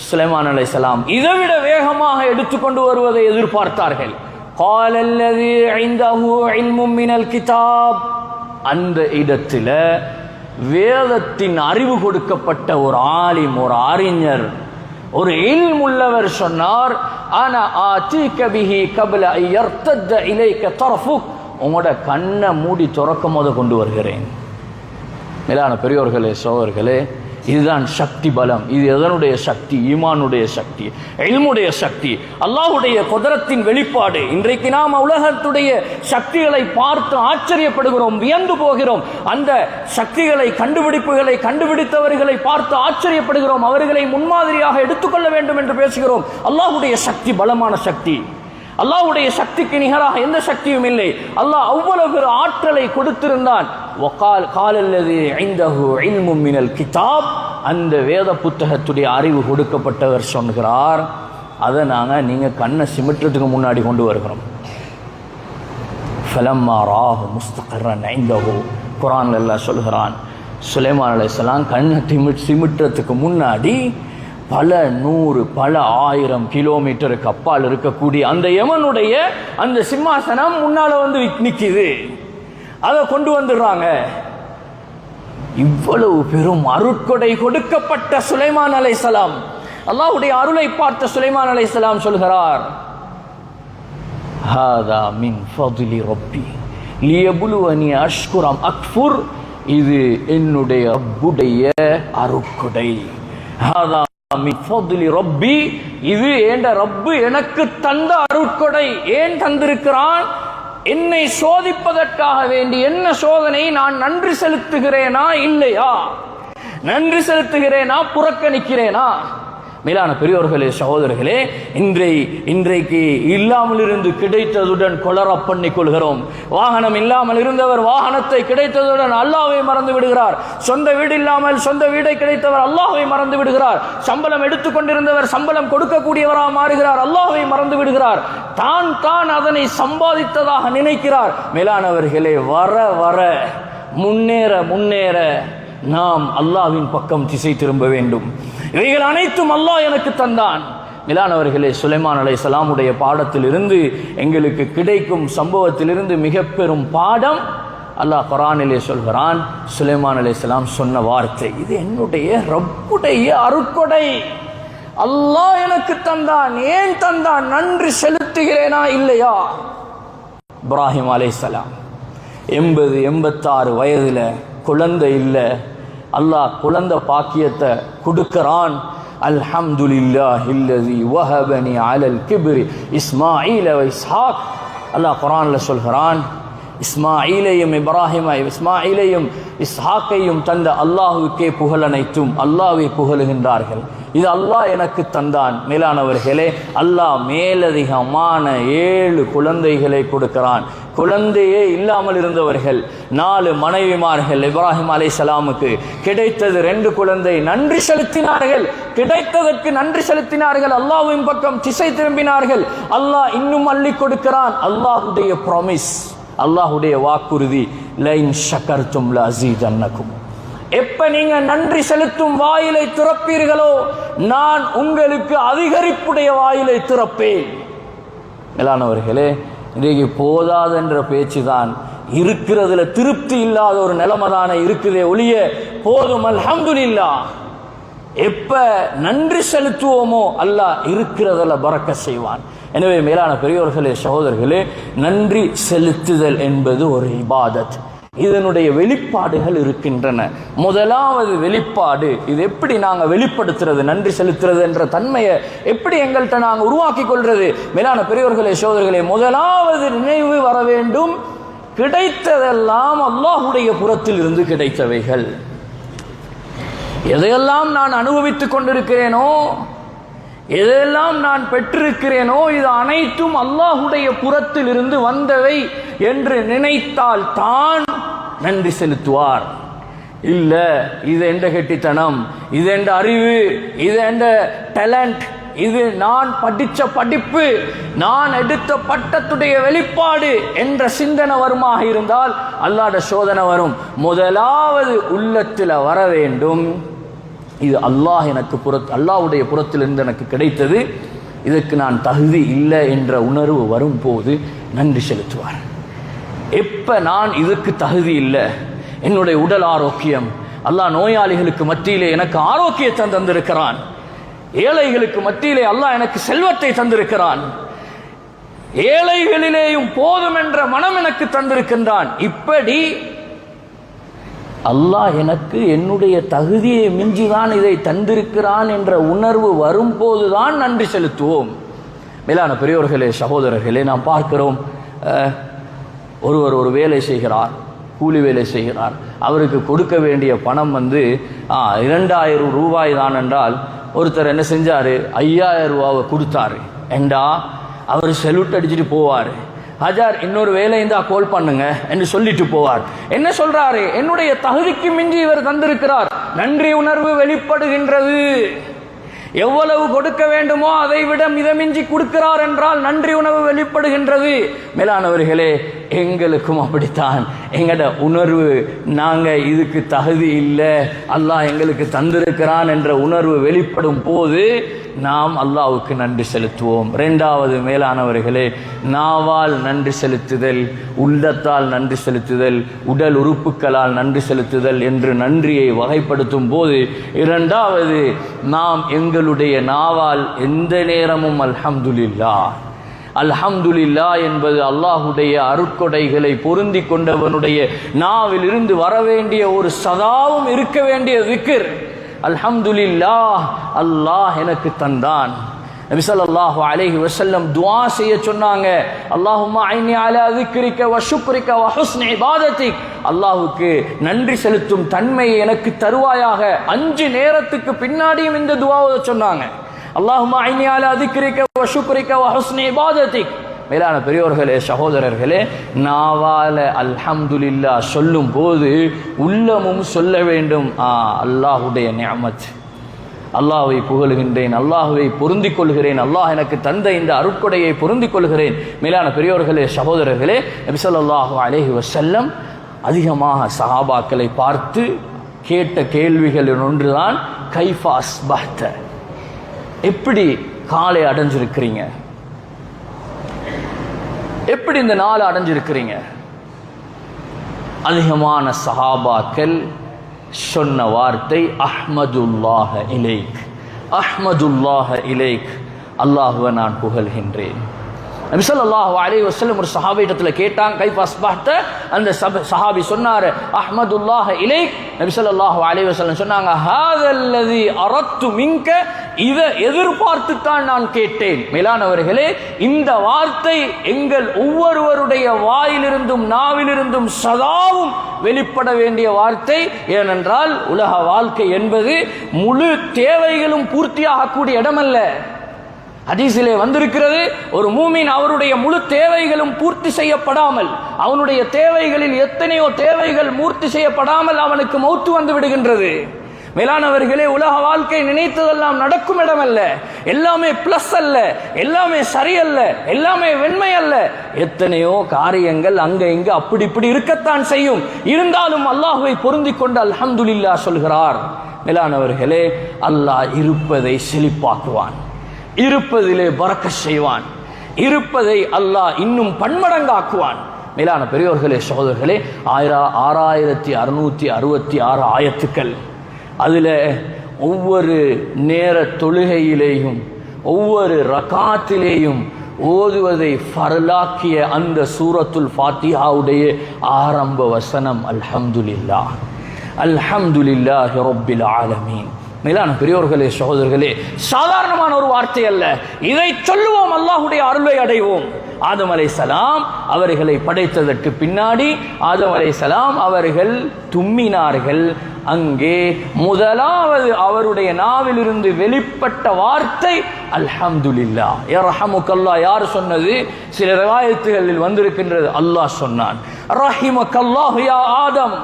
S1: சுலைமான் அலைஹிஸ்ஸலாம் இதைவிட வேகமாக எடுத்துக்கொண்டு வருவதை எதிர்பார்த்தார்கள். قال الذي عنده علم من الكتاب, அந்த இடத்துல வேதத்தின் அறிவு கொடுக்கப்பட்ட ஒரு ஆலிம், ஒரு அறிஞர், ஒரு இல்ம் உள்ளவர் சொன்னார், அன ஆதீக பிஹி கப்ல யர்தத இலைக தர்ஃபுக், உங்களோட கண்ணை மூடி திறக்கும் போது கொண்டு வருகிறேன். மேலான பெரியோர்களே, சோதர்களே, இதுதான் சக்தி பலம். இது எதனுடைய சக்தி? ஈமானுடைய சக்தி, இல்முடைய சக்தி, அல்லாஹ்வுடைய குதரத்தின் வெளிப்பாடு. இன்றைக்கு நாம் உலகத்துடைய சக்திகளை பார்த்து ஆச்சரியப்படுகிறோம், வியந்து போகிறோம். அந்த சக்திகளை, கண்டுபிடிப்புகளை கண்டுபிடித்தவர்களை பார்த்து ஆச்சரியப்படுகிறோம், அவர்களை முன்மாதிரியாக எடுத்துக்கொள்ள வேண்டும் என்று பேசுகிறோம். அல்லாஹ்வுடைய சக்தி பலமான சக்தி. அல்லாஹ்வுடைய சக்திக்கு நிகராக எந்த சக்தியும் இல்லை. அல்லாஹ் அவ்வளவு ஆற்றலை கொடுத்திருந்தான். கிதாப், அந்த வேத புத்தகத்துடைய அறிவு கொடுக்கப்பட்டவர் சொல்கிறார், அதை நாங்கள் நீங்கள் கண்ணை சிமிட்டுறதுக்கு முன்னாடி கொண்டு வருகிறோம். குர்ஆன்ல அல்லாஹ் சொல்கிறான், சுலைமான் அலைஹிஸ்ஸலாம் கண்ணை சிமிட்டுறதுக்கு முன்னாடி பல 100 பல 1000 கிலோமீட்டருக்கு அப்பால் இருக்கக்கூடிய அந்த யமனுடைய அந்த சிம்மாசனம் முன்னால வந்து நிக்குது. அதை கொண்டு வந்துடுறாங்க. இவ்வளவு பெரும் அருட்கொடை கொடுக்கப்பட்ட சுலைமான் அலைஹிஸ்ஸலாம், அல்லாஹ்வுடைய அருளை பார்த்த சுலைமான் அலைஹிஸ்ஸலாம் சொல்கிறார், ஹாதா மின் ஃபض்லி ரப்பி லியப்லுவனி அஷ்குர் அம் அக்ஃபுர், இது என்னுடைய ரப்புடைய அருட்கொடை. ஹாதா மின் ஃபض்லி ரப்பி, இது என்ற ரப்பு எனக்கு தந்த அருட்கொடை. ஏன் தந்திருக்கிறான்? என்னை சோதிப்பதற்காக வேண்டி. என்ன சோதனை? நான் நன்றி செலுத்துகிறேனா இல்லையா, நன்றி செலுத்துகிறேனா புறக்கணிக்கிறேனா? மேலான பெரியோர்களே, சகோதரர்களே, இன்றைக்கு இல்லாமல் இருந்து கிடைத்ததுடன் கொலர பண்ணிக் கொள்கிறோம். வாகனம் இல்லாமல் இருந்தவர் வாகனத்தை கிடைத்ததுடன் அல்லாஹ்வை மறந்து விடுகிறார். சொந்த வீடு இல்லாமல் சொந்த வீடை கிடைத்தவர் அல்லாஹ்வை மறந்து விடுகிறார். சம்பளம் எடுத்துக்கொண்டிருந்தவர் சம்பளம் கொடுக்கக்கூடியவராக மாறுகிறார், அல்லாஹ்வை மறந்து விடுகிறார். தான் அதனை சம்பாதித்ததாக நினைக்கிறார். மேலானவர்களே, வர வர முன்னேற நாம் அல்லாஹ்வின் பக்கம் திசை திரும்ப வேண்டும். இவைகள் அனைத்தும் அல்லாஹ் எனக்கு தந்தான். மேலானவர்களே, சுலைமான் அலைஹிஸ்ஸலாமுடைய பாடத்திலிருந்து எங்களுக்கு கிடைக்கும் சம்பவத்திலிருந்து மிக பெரும் பாடம் அல்லாஹ் குர்ஆனிலே சொல்கிறான். சுலைமான் அலைஹிஸ்ஸலாம் சொன்ன வார்த்தை, இது என்னுடைய ரப்புடைய அருட்கொடை. அல்லாஹ் எனக்கு தந்தான். ஏன் தந்தான்? நன்றி செலுத்துகிறேனா இல்லையா? இப்ராஹிம் அலைஹிஸ்ஸலாம் 86 வயதுல குழந்தை இல்லை, அல்லாஹ் குழந்தை பாக்கியத்தை கொடுக்கிறான். அல்ஹம்துலில்லாஹில்லதி வஹபனி அலல் கிப்ரி இஸ்மாஈல வ இஸ்ஹாக். அல்லாஹ் குர்ஆன்ல சொல்கிறான், இஸ்மாயிலையும் இஸ்மாயிலையும் இஸ்ஹாக்கையும் தந்த அல்லாஹுக்கே புகழ் அனைத்தும். அல்லாஹ்வை புகழுகின்றார்கள். இது அல்லாஹ் எனக்கு தந்தான். மேலானவர்களே, அல்லாஹ் மேலதிகமான 7 குழந்தைகளை கொடுக்கிறான். குழந்தையே இல்லாமல் இருந்தவர்கள் 4 மனைவிமார்கள். இப்ராஹிம் அலைஹிஸ்ஸலாமுக்கு கிடைத்தது 2 குழந்தை. நன்றி செலுத்தினார்கள், கிடைத்ததற்கு நன்றி செலுத்தினார்கள், அல்லாஹ்வின் பக்கம் திசை திரும்பினார்கள். அல்லாஹ் இன்னும் அள்ளி கொடுக்கிறான். அல்லாஹ்வுடைய ப்ராமிஸ், அல்லாஹ்வுடைய வாக்குறுதி, லைன் ஷக்கர்தும் லஅஸீதன்னகும். எப்ப நீங்க நன்றி செலுத்தும் வாயிலை திறப்பீர்களோ, நான் உங்களுக்கு அதிகரிப்புடைய வாயிலை திறப்பேன். மேலானவர்களே, இன்றைக்கு போதாதென்ற பேச்சு தான். இருக்கிறதுல திருப்தி இல்லாத ஒரு நிலைமை தானே இருக்குதே ஒழிய, போதும் அல்ஹம்துலில்லாஹ். எப்ப நன்றி செலுத்துவோமோ அல்லாஹ் இருக்கிறதுல பரக்கத் செய்வான். எனவே மேலான பெரியோர்களே, சகோதரர்களே, நன்றி செலுத்துதல் என்பது ஒரு இபாதத். இதனுடைய வெளிப்பாடுகள் இருக்கின்றன. முதலாவது வெளிப்பாடு, இது எப்படி நாங்கள் வெளிப்படுத்துறது, நன்றி செலுத்துறது என்ற தன்மையை எப்படி எங்கள்கிட்ட நாங்கள் உருவாக்கி கொள்றது? மேலான பெரியோர்களே, சகோதரர்களே, முதலாவது நினைவு வர வேண்டும், கிடைத்ததெல்லாம் அல்லாஹ்வுடைய புறத்தில் இருந்து கிடைத்தவைகள். எதையெல்லாம் நான் அனுபவித்துக் கொண்டிருக்கிறேனோ, எதெல்லாம் நான் பெற்றிருக்கிறேனோ, இது அனைத்தும் அல்லாஹ்வுடைய புறத்தில் இருந்து வந்தவை என்று நினைத்தால் தான் நன்றி செலுத்துவார். இல்ல, இது என்ற கெட்டித்தனம், இது என்ற அறிவு, இது என்ற டேலண்ட், இது நான் படித்த படிப்பு, நான் எடுத்த பட்டத்துடைய வெளிப்பாடு என்ற சிந்தனை வருமாக இருந்தால் அல்லாஹ்வுடைய சோதனை வரும். முதலாவது உள்ளத்தில் வர வேண்டும், இது அல்லாஹ்வுடைய புறத்திலிருந்து எனக்கு கிடைத்தது, இதற்கு நான் தகுதி இல்லை என்ற உணர்வு வரும்போது நன்றி செலுத்துவார். எப்ப நான் இதுக்கு தகுதி இல்லை, என்னுடைய உடல் ஆரோக்கியம், அல்லாஹ் நோயாளிகளுக்கு மத்தியிலே எனக்கு ஆரோக்கியத்தை தந்திருக்கிறான், ஏழைகளுக்கு மத்தியிலே அல்லாஹ் எனக்கு செல்வத்தை தந்திருக்கிறான், ஏழைகளிலேயும் போதும் என்ற மனம் எனக்கு தந்திருக்கின்றான். இப்படி அல்லாஹ் எனக்கு என்னுடைய தகுதியை மிஞ்சிதான் இதை தந்திருக்கிறான் என்ற உணர்வு வரும்போதுதான் நன்றி செலுத்துவோம். மேலான பெரியோர்களே, சகோதரர்களே, நாம் பார்க்கிறோம், ஒருவர் ஒரு வேலை செய்கிறார், கூலி வேலை செய்கிறார். அவருக்கு கொடுக்க வேண்டிய பணம் 2000 ரூபாய் தான் என்றால் ஒருத்தர் என்ன செஞ்சாரு, 5000 ரூபாவை கொடுத்தாரு என்றா அவர் செல்யூட் அடிச்சுட்டு போவார். ஹஜார் இன்னொரு வேலை இருந்தா கால் பண்ணுங்க என்று சொல்லிட்டு போவார். என்ன சொல்றாரு, என்னுடைய தகுதிக்கு மிஞ்சி இவர் தந்திருக்கிறார், நன்றி உணர்வு வெளிப்படுகின்றது. எவ்வளவு கொடுக்க வேண்டுமோ அதை விட மிதமிஞ்சி கொடுக்கிறார் என்றால் நன்றி உணர்வு வெளிப்படுகின்றது. மேலானவர்களே, எங்களுக்கும் அப்படித்தான். எங்கட உணர்வு, நாங்க இதுக்கு தகுதி இல்லை, அல்லாஹ் எங்களுக்கு தந்திருக்கிறான் என்ற உணர்வு வெளிப்படும் போது நாம் அல்லாஹ்வுக்கு நன்றி செலுத்துவோம். இரண்டாவது மேலானவர்களே, நாவால் நன்றி செலுத்துதல், உள்ளத்தால் நன்றி செலுத்துதல், உடல் உறுப்புகளால் நன்றி செலுத்துதல் என்று நன்றியை வகைப்படுத்தும் போது, இரண்டாவது நாம் எங்களுடைய நாவால் எந்த நேரமும் அல்ஹம்துலில்லாஹ், அல்ஹம்துலில்லாஹ் என்பது அல்லாஹுடைய அருட்கொடைகளை பொருந்தி கொண்டவனுடைய நாவில் இருந்து வரவேண்டிய ஒரு சதாவும் இருக்க வேண்டிய திக்ர். அல்ஹம்துலில்லாஹ், அல்லாஹ் எனக்கு தந்தான். நபி ஸல்லல்லாஹு அலைஹி வஸல்லம் துஆ செய்ய சொன்னாங்க, அல்லாஹும்ம ஐனி அலா ذிக்ரிக வ ஷுக்ரிக வ ஹுஸ்னி இபாதத்திக், அல்லாஹ்வுக்கு நன்றி செலுத்தும் தன்மையை எனக்கு தருவாயாக. 5 நேரத்துக்கு பின்னாடியும் இந்த துஆவை சொன்னாங்க. அல்லாஹும்ம ஐனி அலா ذிக்ரிக வ ஷுக்ரிக வ ஹுஸ்னி இபாதத்திக். மேலான பெரியோர்களே, சகோதரர்களே, நாவால அல்ஹம்துலில்லாஹ் சொல்லும் போது உள்ளமும் சொல்ல வேண்டும், அல்லாஹுடைய நிஅமத், அல்லாஹ்வை புகழுகின்றேன், அல்லாஹ்வை பொருந்திக் கொள்கிறேன், அல்லாஹ் எனக்கு தந்த இந்த அருட்கொடையை பொருந்திக் கொள்கிறேன். மேலான பெரியோர்களே, சகோதரர்களே, நபி ஸல்லல்லாஹு அலைஹி வஸல்லம் அதிகமாக சஹாபாக்களை பார்த்து கேட்ட கேள்விகளில் ஒன்றுதான், கைஃப அஸ்பஹ்த, எப்படி காலை அடைஞ்சிருக்கிறீங்க, எப்படி இந்த நாள் அடைஞ்சிருக்கிறீங்க? அதிகமான சஹாபாக்கள் சொன்ன வார்த்தை அஹ்மதுல்லாஹ இலைக், அஹ்மதுல்லாஹ இலைக், அல்லாஹ்வை நான் புகழ்கின்றேன். நபி ஸல்லல்லாஹு அலைஹி வஸல்லம் ஒரு சஹாபியிடத்துல கேட்டாங்க, கைஃப அஸ்பஹ்த, அந்த சஹாபி சொன்னார் அஹ்மதுல்லாஹ இலைக். நபி ஸல்லல்லாஹு அலைஹி வஸல்லம் சொன்னாங்க, ஹாதல்லதி அரத்து மின்க, இதை எதிர்பார்த்து தான் நான் கேட்டேன். மேலானவர்களே, இந்த வார்த்தை எங்கள் ஒவ்வொருவருடைய வாயிலிருந்தும் நாவிலிருந்தும் சதாவும் வெளிப்பட வேண்டிய வார்த்தை. ஏனென்றால் உலக வாழ்க்கை என்பது முழு தேவைகளும் பூர்த்தியாகக்கூடிய இடமல்ல. ஹதீஸிலே வந்திருக்கிறது, ஒரு மூமின் அவருடைய முழு தேவைகளும் பூர்த்தி செய்யப்படாமல், அவனுடைய தேவைகளில் எத்தனையோ தேவைகள் பூர்த்தி செய்யப்படாமல் அவனுக்கு மௌத்து வந்து விடுகின்றது. மேலானவர்களே, உலக வாழ்க்கை நினைத்ததெல்லாம் நடக்கும் இடமல்ல, எல்லாமே பிளஸ் அல்ல, எல்லாமே சரியல்ல, எல்லாமே வெண்மை அல்ல. எத்தனையோ காரியங்கள் அங்க இங்க அப்படி இப்படி இருக்கத்தான் செய்யும். இருந்தாலும் அல்லாஹ்வை பொருந்திக் கொண்டு அல்ஹம்துலில்லாஹ் சொல்கிறார். மேலானவர்களே, அல்லாஹ் இருப்பதை செழிப்பாக்குவான், இருப்பதிலே பரக்கத் செய்வான், இருப்பதை அல்லாஹ் இன்னும் பன்மடங்காக்குவான். மேலான பெரியோர்களே, சகோதரர்களே, 6666 ஆயத்துக்கள், அதில் ஒவ்வொரு நேர தொழுகையிலேயும் ஒவ்வொரு ரகாத்திலேயும் ஓதுவதை ஃபர்லாக்கிய அந்த சூரத்துல் ஃபாத்திஹாவுடைய ஆரம்ப வசனம் அல்ஹம்துலில்லாஹ், அல்ஹம்துலில்லாஹி ரப்பில் ஆலமீன். மேலான பெரியோர்களே, சகோதரர்களே, சாதாரணமான ஒரு வார்த்தை அல்ல. இதை சொல்லுவோம், அல்லாஹ்வுடைய அருளை அடைவோம். ஆதம் அலைஹிஸ்ஸலாம் அவர்களை படைத்ததற்கு பின்னாடி ஆதம் அலைஹிஸ்ஸலாம் அவர்கள் தும்மினார்கள். அங்கே முதலாவது அவருடைய நாவிலிருந்து வெளிப்பட்ட வார்த்தை அல்ஹம்துலில்லாஹ். யர்ஹமுக்கல்லாஹ் யார் சொன்னது? சில ரிவாயத்துகளில் வந்திருக்கின்றது, அல்லாஹ் சொன்னான். ரஹிமக்கல்லாஹு யா ஆதம்,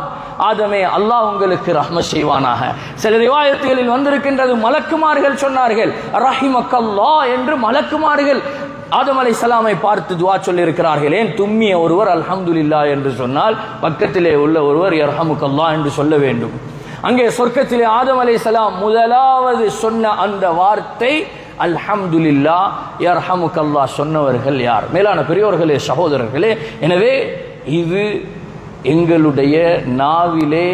S1: ஆதமே அல்லாஹ் உங்களுக்கு ரஹ்மத் செய்வானாக. சில ரிவாயத்துகளில் வந்திருக்கின்றது, மலக்குமார்கள் சொன்னார்கள் ரஹிமக்கல்லாஹ் என்று. மலக்குமார்கள் ஆதம் அலைஹிஸ்ஸலாமை பார்த்து துஆ சொல்லி இருக்கிறார்கள். ஏன்? தும்மிய ஒருவர் அல்ஹம்துலில்லாஹ் என்று சொன்னால் பக்கத்திலே உள்ள ஒருவர் யர்ஹமுக்கல்லாஹ் என்று சொல்ல வேண்டும். அங்கே சொர்க்கத்திலே ஆதம் அலைஹிஸ்ஸலாம் முதலாவது சொன்ன அந்த வார்த்தை அல்ஹம்துலில்லாஹ், யர்ஹமுக்கல்லாஹ் சொன்னவர்கள் யார்? மேலான பெரியோர்களே, சகோதரர்களே, எனவே இது எங்களுடைய நாவிலே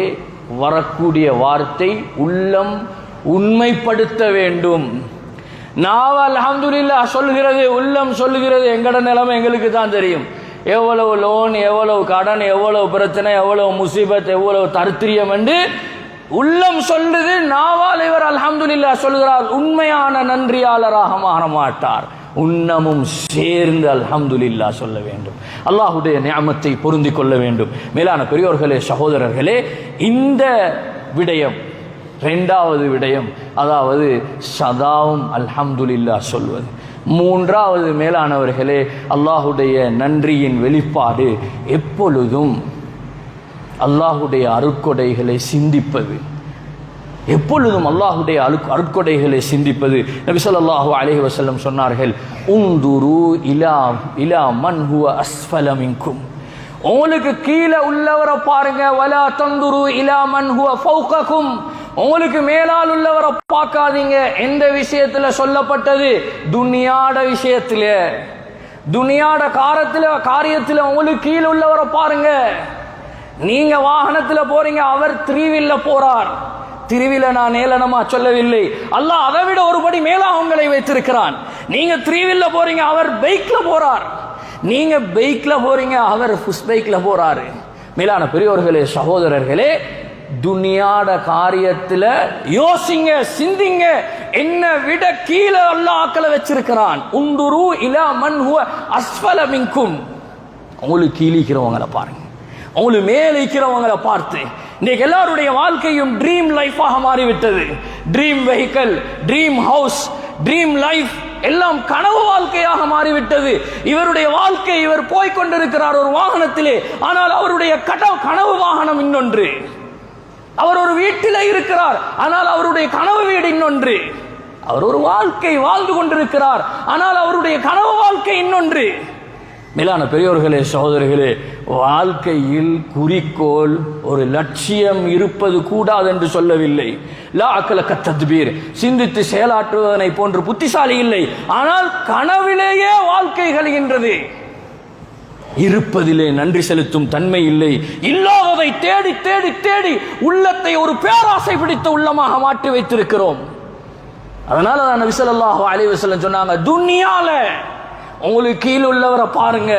S1: வரக்கூடிய வார்த்தை உள்ளம் உண்மைப்படுத்த வேண்டும். நாவ அல்ஹம்துலில்லாஹ் சொல்லுகிறது, உள்ளம் சொல்லுகிறது. எங்கட நிலைமை எங்களுக்கு தான் தெரியும். எவ்வளவு லோன், எவ்வளவு கடன், எவ்வளவு பிரச்சனை, எவ்வளவு முசீபத், எவ்வளவு தரித்திரியம் என்று உள்ளம் சொல்லுது. நாவால் இவர் அல்ஹம்துலில்லாஹ் சொல்கிறார். உண்மையான நன்றியாளராக மாற மாட்டார். உன்னமும் சேர்ந்து அல்ஹம்துலில்லாஹ் சொல்ல வேண்டும். அல்லாஹ்வுடைய நிஅமத்தை பொருந்திக் கொள்ள வேண்டும். மேலான பெரியோர்களே, சகோதரர்களே, இந்த விடயம் இரண்டாவது விடயம், அதாவது சதாவும் அல்ஹம்துலில்லாஹ் சொல்வது. மூன்றாவது மேலானவர்களே, அல்லாஹ்வுடைய நன்றியின் வெளிப்பாடு எப்பொழுதும் அல்லாஹ்வுடைய அருட்கொடைகளை சிந்திப்பது. எப்பொழுதும் அல்லாஹ்வுடைய அருட்கொடைகளை சிந்திப்பது. நபி ஸல்லல்லாஹு அலைஹி வஸல்லம் சொன்னார்கள், உந்துரு இலா மன் ஹுவ அஸ்ஃபல மின்கும். உங்களுக்கு கீழே உள்ளவரை பாருங்க. வலா தந்துரு இலா மன் ஹுவ ஃபௌககும். உங்களுக்கு மேலால் உள்ளவரை பார்க்காதீங்க. எந்த விஷயத்துல சொல்லப்பட்டது? துனியாட விஷயத்துல, துனியாட காரியத்துல உங்களுக்கு கீழே உள்ளவரை பாருங்க. நீங்க வாகனத்துல போறீங்க, அவர் த்ரீவில்ல போறார். த்ரீவில நான் ஏளனமா சொல்லவில்லை. அல்லாஹ் அதை விட ஒருபடி மேலாக உங்களை வைத்திருக்கிறான். நீங்க த்ரீவில்ல போறீங்க, அவர் பைக்ல போறார். நீங்க பைக்ல போறீங்க, அவர் புஷ் பைக்ல போறாரு. மேலான பெரியோர்களே, சகோதரர்களே, துனியாட காரியத்துல யோசிங்க, சிந்திங்க. என்ன விட கீழே அல்லாஹ் ஆக்களை வச்சிருக்கிறான். உந்துரு இலா மன் ஹுவ அஸ்ஃபல மின்கும். உங்களுக்கு கீழிக்கிறவங்களை பாருங்க, உங்களுக்கு மேலே இருக்கிறவங்களை பார்த்து. இன்னைக்கு எல்லாருடைய வாழ்க்கையும் ட்ரீம் லைஃபாக மாறிவிட்டது. Dream vehicle, dream house, dream life எல்லாம் கனவு வாழ்க்கையாக மாறிவிட்டது. இவருடைய வாழ்க்கை, இவர் போய்கொண்டிருக்கிறார் ஒரு வாகனத்திலே, ஆனால் அவருடைய கனவு வாகனம் இன்னொன்று. அவர் ஒரு வீட்டில் இருக்கிறார், ஆனால் அவருடைய கனவு வீடு இன்னொன்று. அவர் ஒரு வாழ்க்கை வாழ்ந்து கொண்டிருக்கிறார், ஆனால் அவருடைய கனவு வாழ்க்கை இன்னொன்று. மேலான பெரியோர்களே, சகோதரர்களே, வாழ்க்கையில் குறிக்கோள், ஒரு லட்சியம் இருப்பது கூடாது என்று சொல்லவில்லை. லா அக்கலக தத்பீர், சிந்தித்து செயலாற்றுவதனை போன்று புத்திசாலி இல்லை. ஆனால் கனவிலேயே வாழ்க்கை கழிகின்றது. இருப்பதிலே நன்றி செலுத்தும் தன்மை இல்லை. இல்லாததை தேடி தேடி தேடி உள்ளத்தை ஒரு பேராசை பிடித்த உள்ளமாக மாற்றி வைத்திருக்கிறோம். அதனால தான் நபி ஸல்லல்லாஹு அலைஹி வஸல்லம் சொன்னாங்க, துனியால உங்களுக்கு கீழ் உள்ளவரை பாருங்க,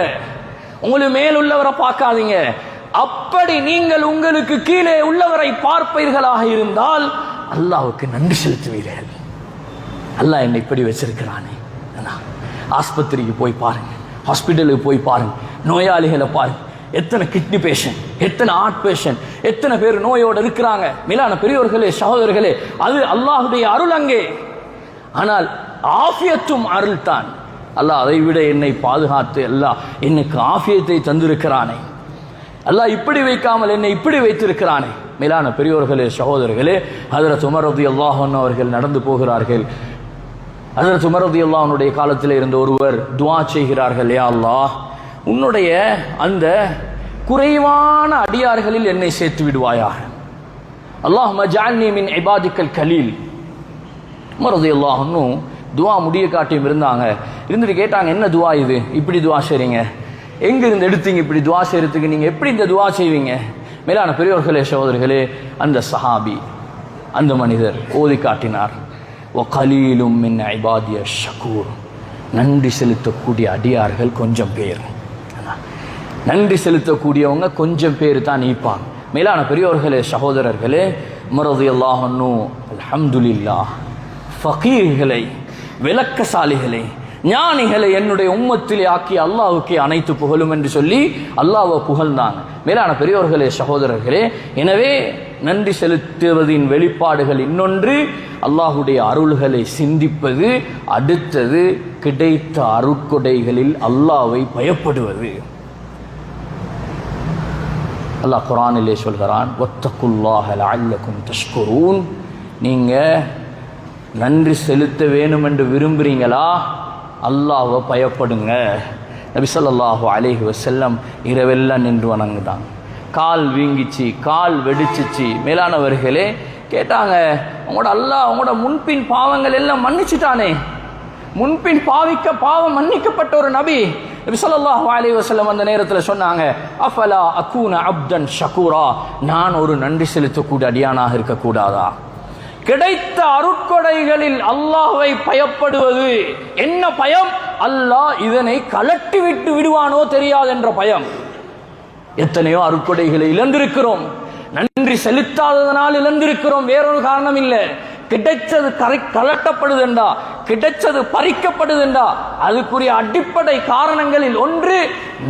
S1: உங்களுக்கு மேல் உள்ளவரை பார்க்காதீங்க. அப்படி நீங்கள் உங்களுக்கு கீழே உள்ளவரை பார்ப்பீர்களாக இருந்தால் அல்லாஹ்வுக்கு நன்றி செலுத்துவீர்கள். அல்லாஹ் என்னை இப்படி வச்சிருக்கிறானே. ஆஸ்பத்திரிக்கு போய் பாருங்க, ஹாஸ்பிட்டலுக்கு போய் பாருங்க, நோயாளிகளை பாருங்க. எத்தனை கிட்னி பேஷண்ட், எத்தனை ஹார்ட் பேஷண்ட், எத்தனை பேர் நோயோடு இருக்கிறாங்க. மேலான பெரியோர்களே, சகோதரர்களே, அது அல்லாஹ்வுடைய அருள் அங்கே. ஆனால் ஆஃபியத்தும் அருள் தான். அல்லாஹ் அதை விட என்னை பாதுகாத்து அல்லாஹ் எனக்கு ஆஃபியத்தை தந்திருக்கிறானே. அல்லாஹ் இப்படி வைக்காமல் என்னை இப்படி வைத்திருக்கிறானே. மேலான பெரியோர்களே, சகோதரர்களே, ஹஜ்ரத் உமர் ரலியல்லாஹு அன்ஹு அவர்கள் நடந்து போகிறார்கள். ஹஜ்ரத் உமர் ரலியல்லாஹு அன்ஹுடைய காலத்தில் இருந்த ஒருவர் துஆ செய்கிறார்கள், யா அல்லாஹ், உன்னுடைய அந்த குறைவான அடியார்களில் என்னை சேர்த்து விடுவாயாக. அல்லாஹும்ம ஜஅல்னி மின் இபாதிக்கல் கலீல். உமர் ரலியல்லாஹு அன்ஹு துஆ முடிய காட்டியும் இருந்தாங்க. இருந்துட்டு கேட்டாங்க, என்ன துஆ இது? இப்படி துஆ செய்றீங்க, எங்க இருந்து எடுத்தீங்க இப்படி துஆ செய்யறதுக்கு? நீங்க எப்படி இந்த துஆ செய்வீங்க? மேலான பெரியோர்களே, சகோதரர்களே, அந்த சஹாபி, அந்த மனிதர் ஓதி காட்டினார், வ கலீலும் மின் இபாதிய ஷகூர். நன்றி செலுத்தக்கூடிய அடியார்கள் கொஞ்சம் பேர், நன்றி செலுத்தக்கூடியவங்க கொஞ்சம் பேர் தான் நீப்பாங்க. மேலான பெரியோர்களே, சகோதரர்களே, உமர் ரலியல்லாஹு அன்ஹு அல்ஹம்துலில்லாஹ் ஃபகீர்களை, விளக்கசாலிகளை, ஞானிகளை என்னுடைய உம்மத்திலே ஆக்கி அல்லாஹ்வுக்கே அனைத்து புகழும் என்று சொல்லி அல்லாஹ்வை புகழ்ந்தாங்க. மேலான பெரியோர்களே, சகோதரர்களே, எனவே நன்றி செலுத்துவதின் வெளிப்பாடுகள் இன்னொன்று அல்லாஹ்வுடைய அருள்களை சிந்திப்பது, அடுத்தது கிடைத்த அருட்கொடைகளில் அல்லாஹ்வை பயப்படுவது. அல்லாஹ் குர்ஆனிலே சொல்கிறான், வத்தகுல்லாஹ லஅல்லகும் தஷ்குரூன். நீங்க நன்றி செலுத்த வேணும் என்று விரும்புறீங்களா? அல்லாஹ்வை பயப்படுங்க. நபி ஸல்லல்லாஹு அலைஹி வஸல்லம் இரவெல்லாம் நின்று வணங்குதாங்க. கால் வீங்கிச்சு, கால் வெடிச்சிச்சு. மேலானவர்களே கேட்டாங்க, உங்களோட அல்லாஹ் உங்களோட முன்பின் பாவங்கள் எல்லாம் மன்னிச்சுட்டானே, முன்பின் பாவம் மன்னிக்கப்பட்ட ஒரு நபி, நபி ஸல்லல்லாஹு அலைஹி வஸல்லம் அந்த நேரத்தில் சொன்னாங்க, அஃபலா அகூன அப்தன் ஷகூரா, நான் ஒரு நன்றி செலுத்தக்கூடிய அடியானாக இருக்கக்கூடாதா? கிடைத்த அருட்கொடைகளில் அல்லாஹ்வை பயப்படுவது என்ன பயம்? அல்லாஹ் இதனை கலட்டி விட்டு விடுவானோ தெரியாது என்ற பயம். எத்தனையோ அருட்கொடைகளை இழந்திருக்கிறோம், நன்றி செலுத்தாததனால் இழந்திருக்கிறோம், வேறொரு காரணம் இல்லை. கிடைச்சது கலட்டப்படுதுண்டா, கிடைச்சது பறிக்கப்படுதுண்டா, அதுக்குரிய அடிப்படை காரணங்களில் ஒன்று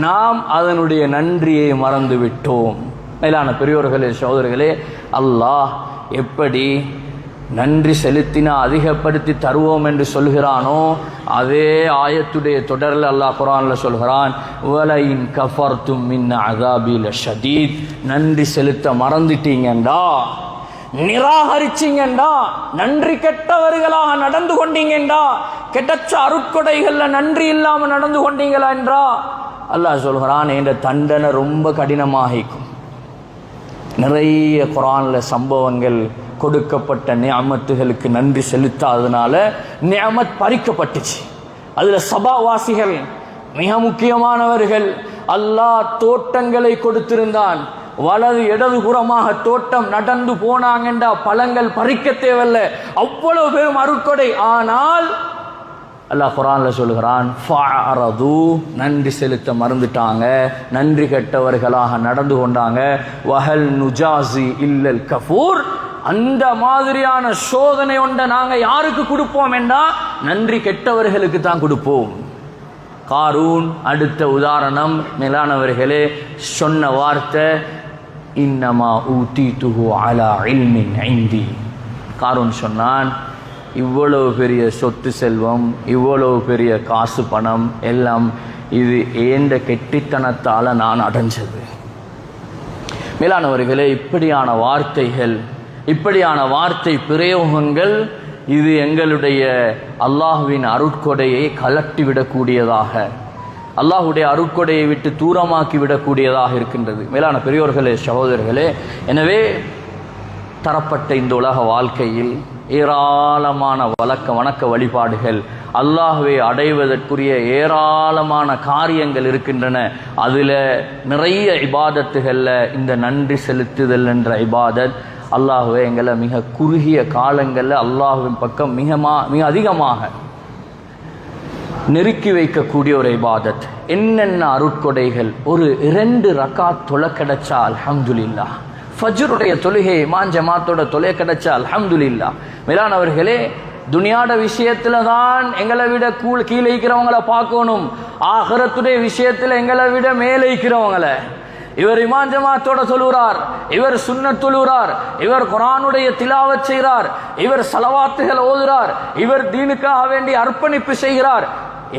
S1: நாம் அதனுடைய நன்றியை மறந்து விட்டோம். மேலான பெரியோர்களே, சகோதரர்களே, அல்லாஹ் எப்படி நன்றி செலுத்தினா அதிகப்படுத்தி தருவோம் என்று சொல்கிறானோ அதே ஆயத்துடைய தொடரில் அல்லாஹ் குர்ஆன்ல சொல்கிறான், வலைன் கஃபர்தும் மின் அஸாபி லஷதீத், நன்றி செலுத்த மறந்துட்டீங்கண்டா, நிராகரிச்சீங்கண்டா, நன்றி கெட்டவர்களாக நடந்து கொண்டீங்கண்டா, கெட்டச்ச அருட்கொடைகள்ல நன்றி இல்லாம நடந்து கொண்டீங்களா என்றா அல்லாஹ் சொல்கிறான், என்ற தண்டனை ரொம்ப கடினமாகிக்கும். நிறைய குர்ஆன்ல சம்பவங்கள் கொடுக்கப்பட்ட நிஅமத்துகளுக்கு நன்றி செலுத்தாததுனால நிஅமத் பறிக்கப்பட்டுச்சு. அதுல சபாவாசிகள் மிக முக்கியமானவர்கள். அல்லாஹ் தோட்டங்களை கொடுத்திருந்தான், வலது இடதுபுறமாக தோட்டம், நடந்து போனாங்கண்டா பழங்கள் பறிக்க தேவையில்லை, அவ்வளவு பெரும் அருட்கொடை. ஆனால் அல்லாஹ் குர்ஆன்ல சொல்கிறான், ஃபஅரது, நன்றி செலுத்த மறந்துட்டாங்க, நன்றி கெட்டவர்களாக நடந்து கொண்டாங்க. வஹல் நுஜாசி இல்லல் கஃபூர், அந்த மாதிரியான சோதனை ஒன்றை நாங்க யாருக்கு கொடுப்போம் என்றா நன்றி கெட்டவர்களுக்கு தான் கொடுப்போம். காரூன் அடுத்த உதாரணம். மேலானவர்களே, சொன்ன வார்த்தை இன்னமா ஊதீதுஹு அலா இல்மின் இன்தி. காரூன் சொன்னான், இவ்வளவு பெரிய சொத்து செல்வம், இவ்வளவு பெரிய காசு பணம் எல்லாம் இது ஏந்த கெட்டித்தனத்தால நான் அடைஞ்சது. மேலானவர்களே, இப்படியான வார்த்தைகள், இப்படியான வார்த்தை பிரயோகங்கள் இது எங்களுடைய அல்லாஹ்வின் அருட்கொடையை கலட்டி விடக்கூடியதாக, அல்லாஹ்வுடைய அருட்கொடையை விட்டு தூரமாக்கி விடக்கூடியதாக இருக்கின்றது. மேலான பெரியோர்களே, சகோதரர்களே, எனவே தரப்பட்ட இந்த உலக வாழ்க்கையில் ஏராளமான வணக்க வழிபாடுகள், அல்லாஹ்வை அடைவதற்குரிய ஏராளமான காரியங்கள் இருக்கின்றன. அதில் நிறைய இபாதத்துகளில் இந்த நன்றி செலுத்துதல் என்ற இபாதத் அல்லாஹ்வை எங்களை மிக குறுகிய காலங்களில் அல்லாஹ்வின் பக்கம் மிக அதிகமாக நெருக்கி வைக்கக்கூடிய ஒரு இபாதத். என்னென்ன அருட்கொடைகள்! ஒரு 2 ரக்காத் தொலை கிடைச்சா அல்ஹம்துலில்லாஹ், ஃபஜ்ருடைய தொழுகை இமாம் ஜமாத்தோட தொலை கிடைச்சா அல்ஹம்துலில்லாஹ். மேலானவர்களே, துனியாட விஷயத்துல தான் எங்களை விட கீழே இருக்கிறவங்களை பார்க்கணும், ஆகிரத்துடைய விஷயத்துல எங்களை விட மேலே இருக்கிறவங்களை. இவர் இமாம் ஜமாத்தோட தொழுகிறார், இவர் சுன்னத் தொழுகிறார், இவர் குர்ஆனுடைய திலாவத் செய்கிறார், இவர் ஸலவாத்துகள் ஓதுறார், இவர் தீனுக்காக வேண்டி அர்ப்பணிப்பு செய்கிறார்.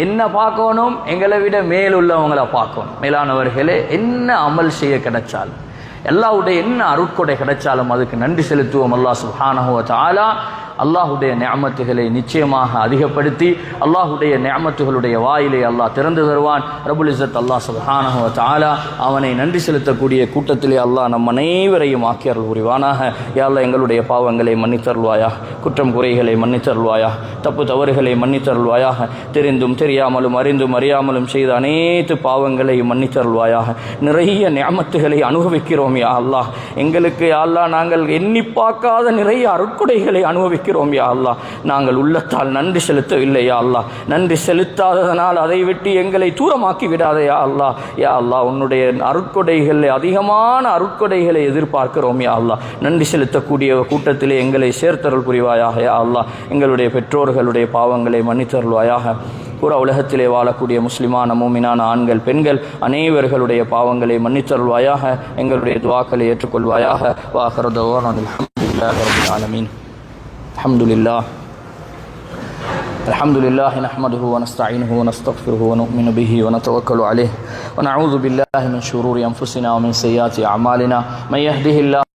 S1: என்ன பார்க்கணும்? எங்களை விட மேலுள்ளவங்களை பார்க்கணும். மேலானவர்களே, என்ன அமல் செய்ய கிடைச்சாலும், அல்லாஹ்வுடைய என்ன அருட்கொடை கிடைச்சாலும் அதுக்கு நன்றி செலுத்துவோம். அல்லாஹ் சுப்ஹானஹு வ தஆலா அல்லாஹ்வுடைய நிஅமத்துகளை நிச்சயமாக அதிகப்படுத்தி அல்லாஹ்வுடைய நிஅமத்துகளுடைய வாயிலை அல்லாஹ் திறந்து தருவான். ரப்புல் இஸ்ஸத் அல்லாஹ் சுப்ஹானஹு வ தஆலா அவனை நன்றி செலுத்தக்கூடிய கூட்டத்திலே அல்லாஹ் நம் அனைவரையும் ஆக்கியருள் புரிவானாக. யா அல்லாஹ், எங்களுடைய பாவங்களை மன்னித்தருள்வாயா, குற்றம் குறைகளை மன்னித்தருள்வாயா, தப்பு தவறுகளை மன்னித்தருள்வாயாக, தெரிந்தும் தெரியாமலும் அறிந்தும் அறியாமலும் செய்த அனைத்து பாவங்களை மன்னித்தருள்வாயாக. நிறைய நிஅமத்துகளை அனுபவிக்கிறோம் யா அல்லாஹ், எங்களுக்கு யா அல்லாஹ் நாங்கள் எண்ணி பார்க்காத நிறைய அருட்கொடைகளை அனுபவிக்கிறோம் யா அல்லாஹ். நாங்கள் உள்ளத்தால் நன்றி செலுத்தவில்லை யா அல்லாஹ், நன்றி செலுத்தாததனால் அதை விட்டு எங்களை தூரமாக்கி விடாதே யா அல்லாஹ். யா அல்லாஹ், உன்னுடைய அருட்கொடைகளை, அதிகமான அருட்கொடைகளை எதிர்பார்க்கிறோம் யா அல்லாஹ். நன்றி செலுத்தக்கூடிய கூட்டத்திலே எங்களை சேர்த்தருள் புரிவாயாக யா அல்லாஹ். எங்களுடைய பெற்றோர்களுடைய பாவங்களை மன்னித்தருள்வாயாக. பூரா உலகத்திலே வாழக்கூடிய முஸ்லிமான மூமினான ஆண்கள் பெண்கள் அனைவர்களுடைய பாவங்களை மன்னித்தருள்வாயாக. எங்களுடைய துஆக்களை ஏற்றுக்கொள்வாயாக. வாஹிரு தஅவானா அல்ஹம்துலில்லாஹி ரப்பில் ஆலமீன். அல்ஹம்துலில்லாஹ் நஹ்மதுஹு வ நஸ்தஈனுஹு வ நஸ்தக்ஃபிருஹு வ நு'மினு பிஹி வ நதவக்கலு அலைஹி வ நஊது பில்லாஹி மின் ஷுரூரி அன்ஃபுஸினா வ மின் ஸய்யிஆத்தி அஅமாலினா. மன் யஹ்திஹில்லாஹ்